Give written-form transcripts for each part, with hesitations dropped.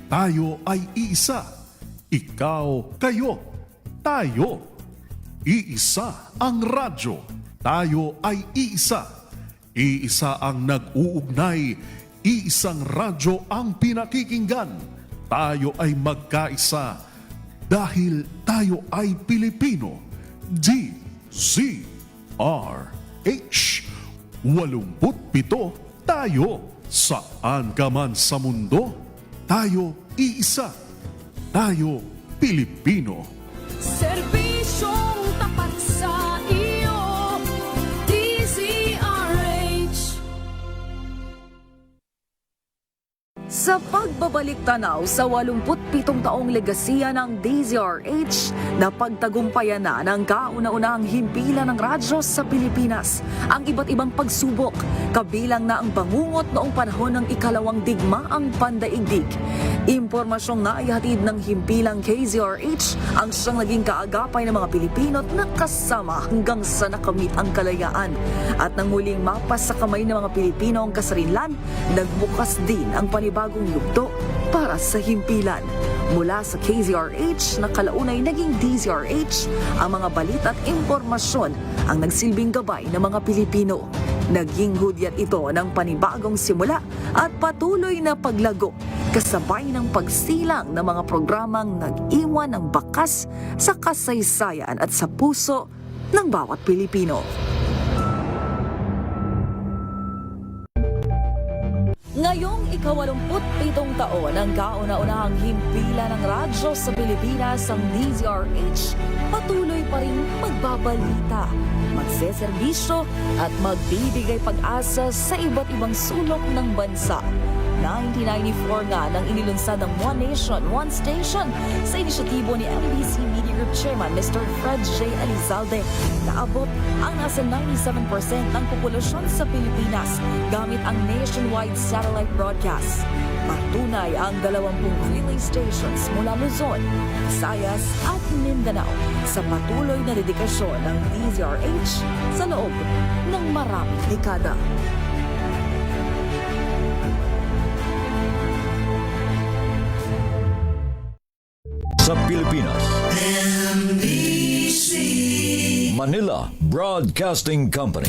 Tayo ay iisa. Ikaw, kayo, tayo. Iisa ang radyo. Tayo ay iisa. Iisa ang nag-uugnay. Iisang radyo ang pinakikinggan. Tayo ay magkaisa dahil tayo ay Pilipino. DZRH 87 tayo. Saan ka man sa mundo, tayo iisa. Tayo Pilipino. Serbisyong tapat sa iyo, DZRH. Sa pagbabalik tanaw sa 87 taong legasiya ng DZRH, napagtagumpayan na ng kauna-unahang himpilan ng radyo sa Pilipinas ang iba't ibang pagsubok, kabilang na ang bangungot noong panahon ng ikalawang digmaang pandaigdig. Impormasyong naihatid ng himpilang KZRH ang siyang naging kaagapay ng mga Pilipino at nakasama hanggang sa nakamit ang kalayaan. At nang muling mapas sa kamay ng mga Pilipino ang kasarinlan, nagbukas din ang panibagong yugto para sa himpilan. Mula sa KZRH na kalaunay naging DZRH, ang mga balita at impormasyon ang nagsilbing gabay ng mga Pilipino. Naging hudyat ito ng panibagong simula at patuloy na paglago, kasabay ng pagsilang ng mga programang nag-iwan ng bakas sa kasaysayan at sa puso ng bawat Pilipino. Ngayong ika-87 taon ng kauna-unahang himpilan ng radyo sa Pilipinas, ang DZRH patuloy pa rin magbabalita, magseserbisyo at magbibigay pag-asa sa iba't ibang sulok ng bansa. 1994 nga nang inilunsad ang One Nation, One Station sa inisyatibo ni MBC Media Group Chairman Mr. Fred J. Elizalde. Naabot ang nasa 97% ng populasyon sa Pilipinas gamit ang nationwide satellite broadcast. Patunay ang 20 relay stations mula Luzon, Visayas at Mindanao sa patuloy na dedikasyon ng DZRH sa loob ng maraming dekada. Sa Pilipinas, NBC Manila Broadcasting Company,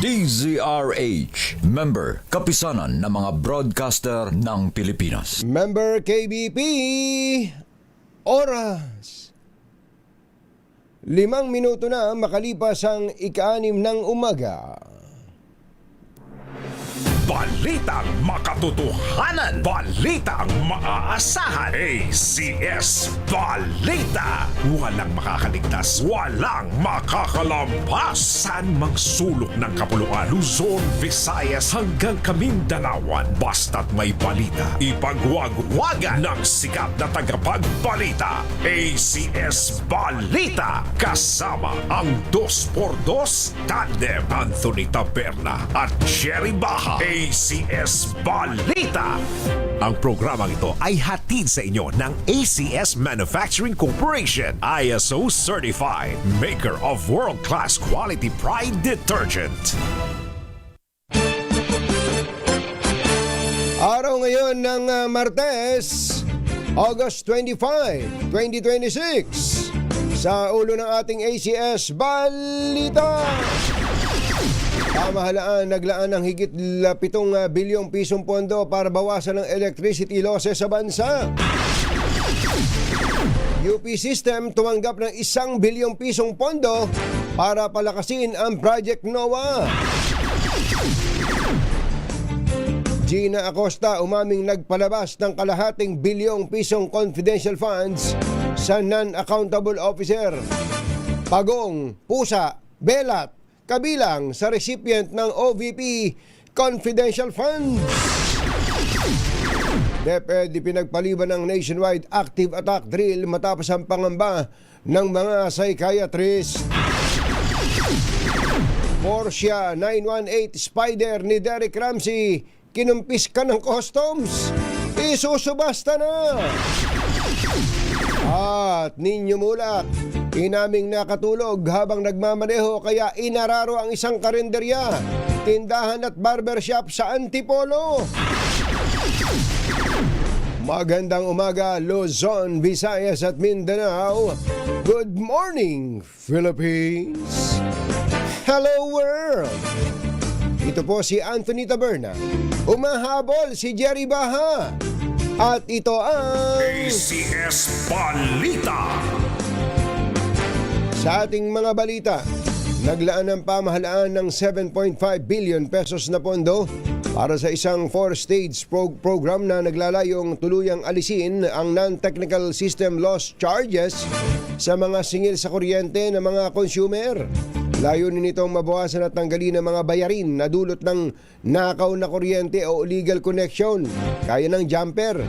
DZRH, member kapisanan ng mga broadcaster ng Pilipinas. Member KBP, oras 5 minuto na makalipas ang ika-6 ng umaga. Balitang makatotohanan, balitang maaasahan. ACS Balita. Walang makakaligtas, walang makakalampas. Saan mang sulok ng kapuluan, Luzon, Visayas hanggang Kamindanawan. Basta't may balita, ipagwagwagan ng sikat na tagapagbalita. ACS Balita. Kasama ang 2x2 tandem Anthony Taberna at Jerry Baha. ACS Balita. Ang programang ito ay hatid sa inyo ng ACS Manufacturing Corporation, ISO certified, maker of world-class quality Pride detergent. Araw ngayon ng Martes, August 25, 2026. Sa ulo ng ating ACS Balita. Pamahalaan naglaan ng higit 7 bilyong pisong pondo para bawasan ang electricity losses sa bansa. UP System tumanggap ng 1 bilyong pisong pondo para palakasin ang Project NOAA. Gina Acosta umaming nagpalabas ng kalahating bilyong pisong confidential funds sa non-accountable officer. Pagong, pusa, belat, kabilang sa recipient ng OVP Confidential Funds. DepEd pinagpaliban ng nationwide active attack drill matapos ang pangamba ng mga psychiatrist. Porsche 918 Spider ni Derek Ramsey kinumpis ka ng customs. Isusubasta na. At Ninyo Mulat, Inaming nakatulog habang nagmamaneho kaya inararo ang isang karinderya, tindahan at barbershop sa Antipolo. Magandang umaga, Luzon, Visayas at Mindanao. Good morning, Philippines. Hello, world. Ito po si Anthony Taberna. Umahabol si Jerry Baha. At ito ang ACS Balita. sa ating mga balita. Naglaan ng pamahalaan ng 7.5 billion pesos na pondo para sa isang 4-stage program na naglalayong tuluyang alisin ang non-technical system loss charges sa mga singil sa kuryente ng mga consumer. Layunin nitong mabawasan at tanggalin ang mga bayarin na dulot ng nakaw na kuryente o illegal connection, kaya ng jumper.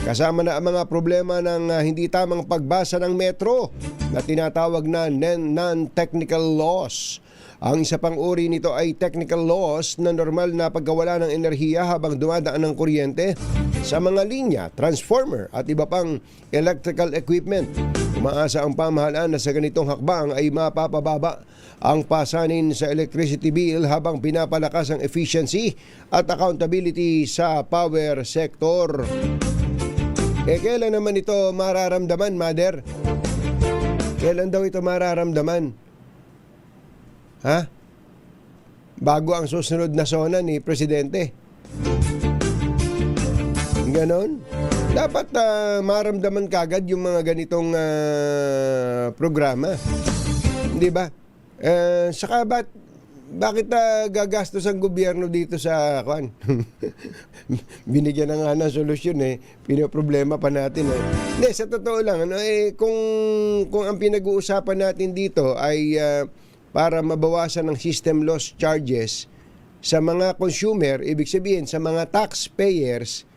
Kasama na ang mga problema ng hindi tamang pagbasa ng metro na tinatawag na non-technical loss. Ang isa pang uri nito ay technical loss na normal na pagkawala ng enerhiya habang dumadaan ng kuryente sa mga linya, transformer at iba pang electrical equipment. Umaasa ang pamahalaan na sa ganitong hakbang ay mapapababa ang pasanin sa electricity bill habang pinapalakas ang efficiency at accountability sa power sector. Kailan naman ito mararamdaman, Mother? Kailan daw ito mararamdaman? Ha? Bago ang susunod na sona ni Presidente. Ganon? Dapat maramdaman kagad yung mga ganitong programa. Hindi ba? Saka bakit gagastos ang gobyerno dito sa kwan? Binigyan na nga ng solusyon pinoproblema pa natin Hindi, sa totoo lang kung ang pinag-uusapan natin dito ay para mabawasan ng system loss charges sa mga consumer, ibig sabihin sa mga taxpayers,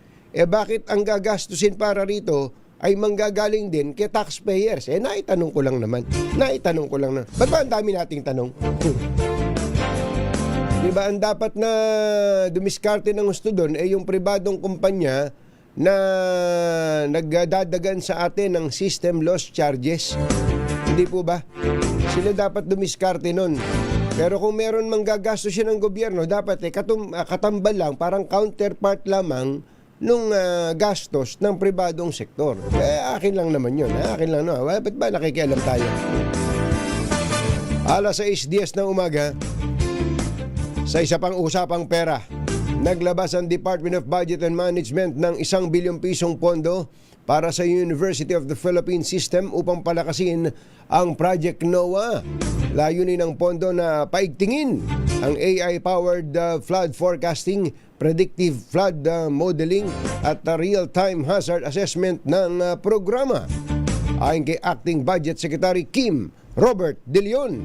bakit ang gagastusin para rito ay manggagaling din kay taxpayers? Naitanong ko lang naman. Ba't ba ang dami nating tanong? Diba, ang dapat na dumiskarte ng gusto doon yung pribadong kumpanya na nagdadagan sa atin ng system loss charges. Hindi po ba? Sila dapat dumiskarte nun. Pero kung meron mang gagastos siya ng gobyerno, dapat katambal lang, parang counterpart lamang nung gastos ng pribadong sektor. Akin lang naman yun. Akin lang naman. Ba't ba nakikialam tayo? Alas 6:10 ng umaga, sa isa pang usapang pera, naglabas ang Department of Budget and Management ng 1 bilyong pisong pondo para sa University of the Philippines System upang palakasin ang Project NOAA. Layunin ng pondo na paigtingin ang AI-powered flood forecasting, predictive flood modeling at real-time hazard assessment ng programa. Ayon kay Acting Budget Secretary Kim Robert De Leon,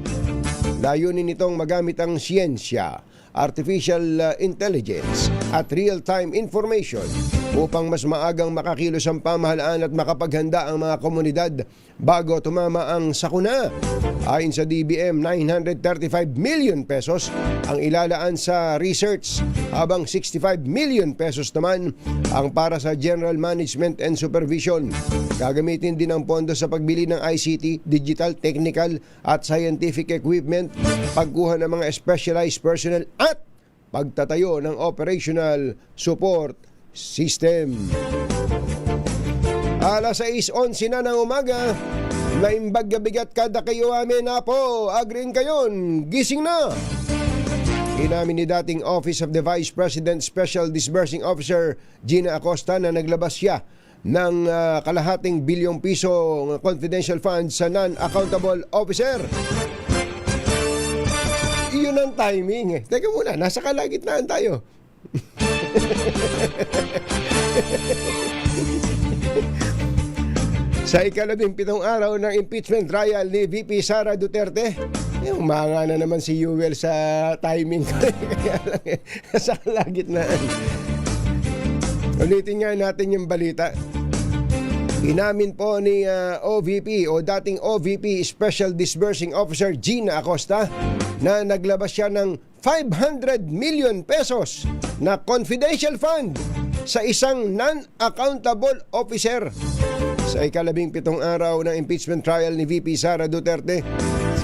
layunin nitong magamit ang siyensya, artificial intelligence at real-time information upang mas maagang makakilos ang pamahalaan at makapaghanda ang mga komunidad bago tumama ang sakuna. Ayon sa DBM, 935 million pesos ang ilalaan sa research, habang 65 million pesos naman ang para sa general management and supervision. Gagamitin din ang pondo sa pagbili ng ICT, digital, technical at scientific equipment, pagkuha ng mga specialized personnel at pagtatayo ng operational support system. Alas 6:11 na ng umaga, naimbag bigat kada kayo amin na po, agrin kayon, gising na. Inamin ni dating Office of the Vice President Special Disbursing Officer Gina Acosta na naglabas siya ng kalahating bilyong piso confidential funds sa non-accountable officer. Iyon ang timing Teka muna, nasa kalagitnaan tayo. Sa 17th araw ng impeachment trial ni VP Sara Duterte, umanga na naman si Yuel sa timing. Kaya lang sa kalagitnaan. Ulitin nga natin yung balita. Inamin po ni OVP o dating OVP Special Disbursing Officer Gina Acosta na naglabas siya ng 500 million pesos na confidential fund sa isang non-accountable officer Sa ika-17 araw ng impeachment trial ni VP Sara Duterte,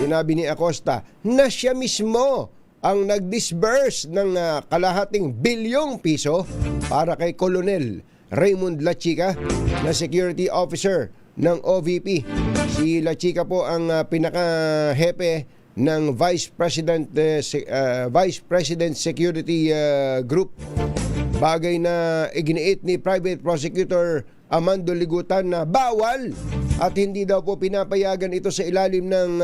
sinabi ni Acosta na siya mismo ang nag-disburse ng kalahating bilyong piso para kay Colonel Raymond Lachica na security officer ng OVP. Si Lachica po ang pinaka-hepe ng Vice President Security Group. Bagay na iginiit ni Private Prosecutor Amando Ligutan na bawal at hindi daw po pinapayagan ito sa ilalim ng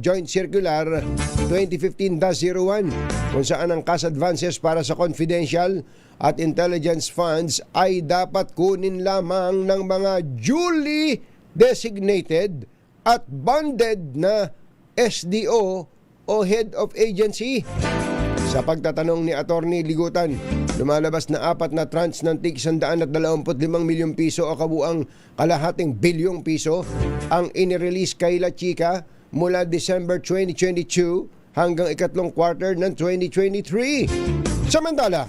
Joint Circular 2015-01 kung saan ang cash advances para sa confidential at intelligence funds ay dapat kunin lamang ng mga duly designated at bonded na SDO o Head of Agency. Sa pagtatanong ni Attorney Ligutan, lumalabas na 4 na tranche ng tig 125 milyong piso o kabuang kalahating bilyong piso ang inirelease kay Lachica mula December 2022 hanggang ikatlong quarter ng 2023. Samantala,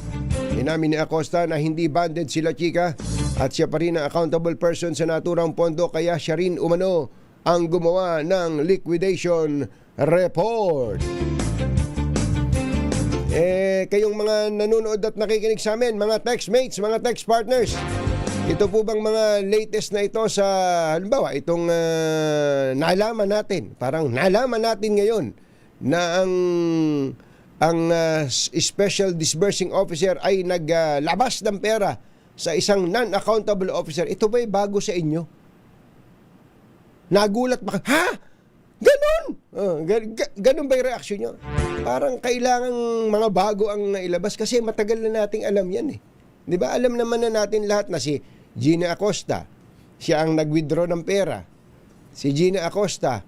inamin ni Acosta na hindi banded si Lachica at siya pa rin ang accountable person sa naturang pondo kaya siya rin umano ang gumawa ng liquidation report. Kayong mga nanonood at nakikinig sa amin, mga textmates, mga text partners, ito po bang mga latest na ito sa, halimbawa, itong nalaman natin, parang nalaman natin ngayon na ang Special Disbursing Officer ay naglabas ng pera sa isang non-accountable officer. Ito ba'y bago sa inyo? Nagulat ba? Ha? Ganon! Ganon ba yung reaksyon nyo? Parang kailangan mga bago ang ilabas kasi matagal na nating alam yan eh. Di ba? Alam naman na natin lahat na si Gina Acosta, siya ang nag-withdraw ng pera. Si Gina Acosta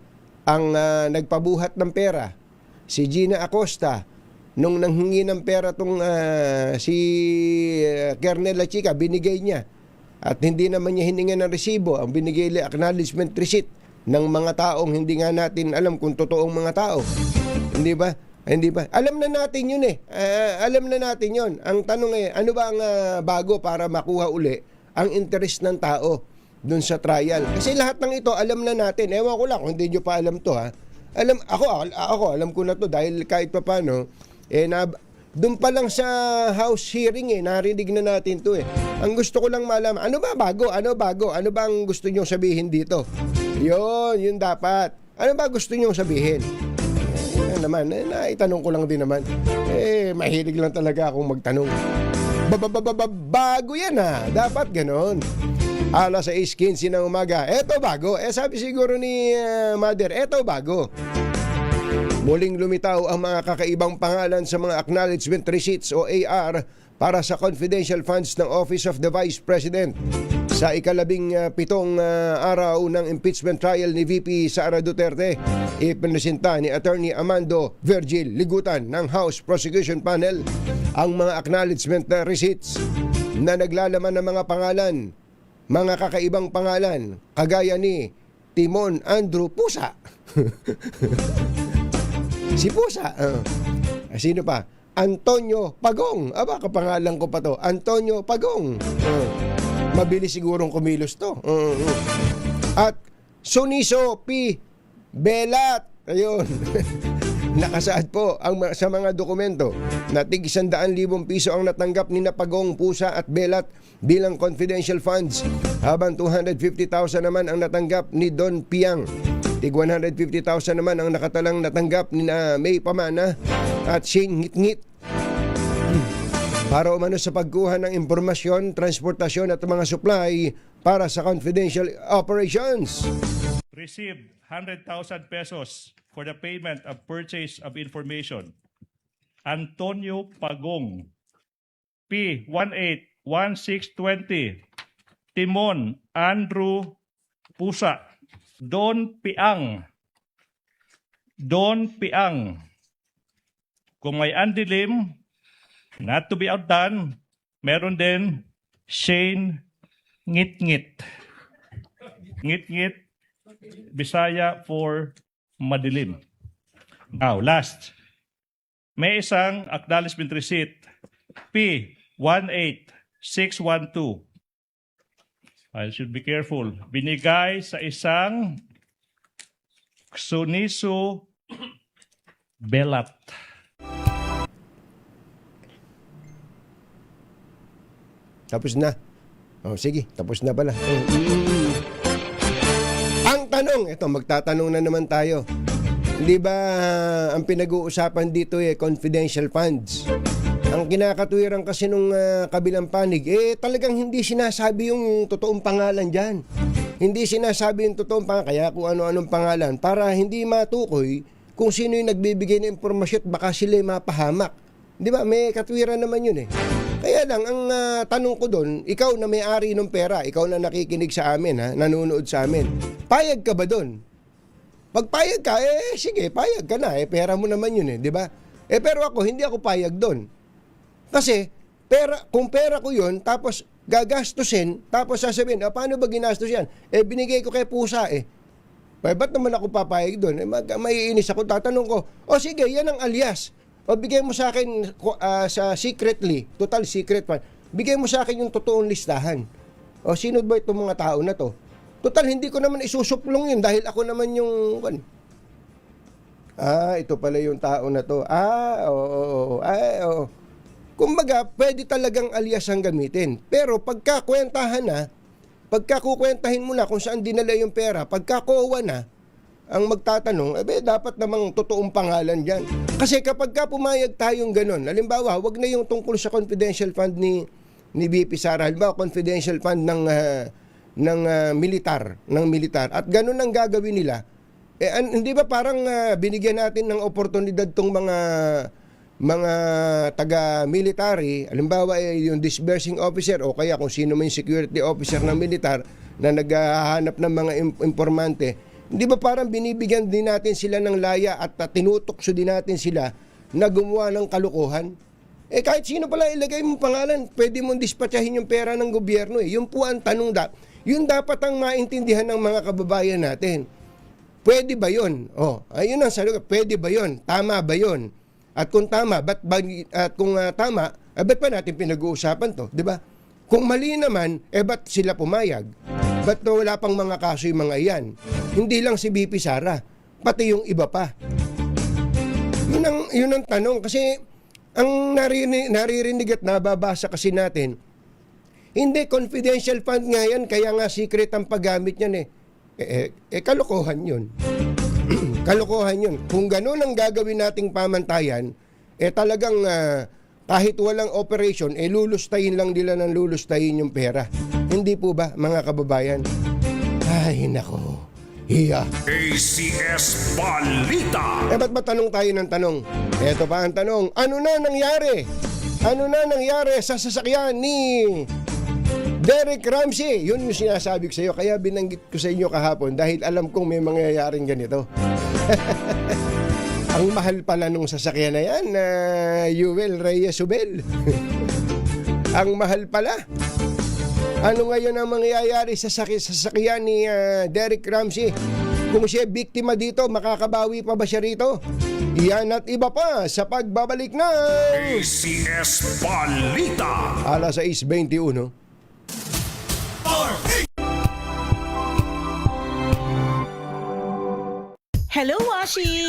ang nagpabuhat ng pera. Si Gina Acosta, nung nanghingi ng pera tong si Colonel Lachica, binigay niya. At hindi naman niya hininga ng resibo. Ang binigay niya acknowledgement receipt ng mga taong hindi nga natin alam kung totoong mga tao. Hindi ba? Hindi ba? Alam na natin yun eh. Alam na natin yun. Ang tanong eh, ano ba ang bago para makuha uli ang interest ng tao dun sa trial? Kasi lahat ng ito, alam na natin. Ewan ko lang kung hindi nyo pa alam to ha. Ako, alam ko na to dahil kahit pa paano, doon pa lang sa house hearing narinig na natin to eh. Ang gusto ko lang malaman, ano ba bago? Ano bago? Ano ba ang gusto nyo sabihin dito? Yun dapat. Ano ba gusto nyo sabihin? Naman, naitanong ko lang din naman. Mahilig lang talaga akong magtanong. Bago yan ha. Dapat ganon. Alas 6:15 ng umaga. Eto bago. Sabi siguro ni Mother, eto bago. Muling lumitaw ang mga kakaibang pangalan sa mga acknowledgement receipts o AR para sa confidential funds ng Office of the Vice President. Sa ika-17 araw ng impeachment trial ni VP Sara Duterte, ipinesenta ni Attorney Amando Virgil Ligutan ng House Prosecution Panel ang mga acknowledgement receipts na naglalaman ng mga pangalan, mga kakaibang pangalan, kagaya ni Timon Andrew Pusa. Si Pusa. Sino pa? Antonio Pagong. Aba, kapangalan ko pa to. Antonio Pagong. Mabilis sigurong kumilos to. At Suniso P. Belat. Ayun. Nakasaad po sa mga dokumento na tig 100,000 piso ang natanggap ni Pagong, Pusa at Belat bilang confidential funds, habang 250,000 naman ang natanggap ni Don Piang. Tig 150,000 naman ang nakatalang natanggap ni May Pamana at Shane Ngit-Ngit para umano sa pagkuha ng impormasyon, transportasyon at mga supply para sa confidential operations. Received 100,000 pesos for the payment of purchase of information. Antonio Pagong, P181620, Timon Andrew Pusa, Don Piang. Kung may Andilim, not to be outdone, meron din Shane Ngit-Ngit. Ngit-Ngit, Bisaya for madilim. Now, last. May isang acknowledgement receipt, P18612. I should be careful. Binigay sa isang Suniso Belat. Tapos na. Oh, sige, tapos na pala. Ang tanong, ito, magtatanong na naman tayo. Hindi ba ang pinag-uusapan dito confidential funds? Ang kinakatuwiran kasi nung kabilang panig, talagang hindi sinasabi yung totoong pangalan dyan. Hindi sinasabi yung totoong pangalan, kaya kung ano-anong pangalan, para hindi matukoy kung sino yung nagbibigay ng impormasyon at baka sila mapahamak. Di ba? May katwiran naman yun eh. Kaya lang, ang tanong ko doon, ikaw na may-ari ng pera, ikaw na nakikinig sa amin, nanonood sa amin, payag ka ba doon? Pag payag ka, sige, payag ka na, pera mo naman yun di ba? Pero ako, hindi ako payag doon. Kasi, kung pera ko yun, tapos gagastusin, tapos sasabihin, paano ba ginastos yan? Binigay ko kay pusa ba't naman ako papayag doon? Maiinis ako, tatanong ko, sige, yan ang alias. O bigay mo sa akin sa secretly, total secret pa. Bigay mo sa akin yung totoong listahan. O sino ba itong mga tao na to? Total, hindi ko naman isusuplong yun dahil ako naman yung... ito pala yung tao na to. Oo. Kumbaga, pwede talagang alias ang gamitin. Pero pagkakukwentahin mo na kung saan dinala yung pera, pagkakuha na, ang magtatanong, dapat namang totoong pangalan dyan. Kasi kapag pumayag tayong ganun, halimbawa, wag na yung tungkol sa confidential fund ni BP Sara, halimbawa, confidential fund ng militar, at ganun ang gagawin nila, hindi ba parang binigyan natin ng oportunidad tong mga taga-military, halimbawa yung disbursing officer o kaya kung sino man yung security officer ng militar na naghahanap ng mga informante, hindi ba parang binibigyan din natin sila ng laya at tinutokso din natin sila na gumawa ng kalukuhan? Kahit sino pala ilagay mong pangalan, pwede mong dispatchahin yung pera ng gobyerno. Yun po ang tanong yun dapat ang maintindihan ng mga kababayan natin. Pwede ba yun? Ayun ang sabi ko, pwede ba yun? Tama ba yun? At kung tama, ba't pa natin pinag-uusapan to? Diba? Kung mali naman, ba't sila pumayag? Ba't wala pang mga kaso yung mga iyan? Hindi lang si BP Sara, pati yung iba pa. Yun ang tanong. Kasi ang naririnig at nababasa kasi natin, hindi, confidential fund nga yan, kaya nga secret ang paggamit niyan kalokohan yun. Kalokohan yun. Kung ganun ang gagawin nating pamantayan, talagang kahit walang operation, lulustayin lang nila ng lulustayin yung pera. Hindi po ba, mga kababayan? Ay, nako. Hiya. ACS Balita. Ba't ba tanong tayo ng tanong? Eto pa ang tanong. Ano na nangyari? Ano na nangyari sa sasakyan ni Derek Ramsey? Yun yung sinasabi ko sa iyo. Kaya binanggit ko sa inyo kahapon dahil alam kong may mangyayaring ganito. Ang mahal pala nung sasakyan na yan, Yuel Reyes Ubel. Ang mahal pala. Ano ngayon ang mangyayari sa sasakyan ni Derek Ramsey? Kung siya biktima dito, makakabawi pa ba siya rito? Iyan at iba pa sa pagbabalik ng ACS Balita. alas 6:21. Hello, Washi!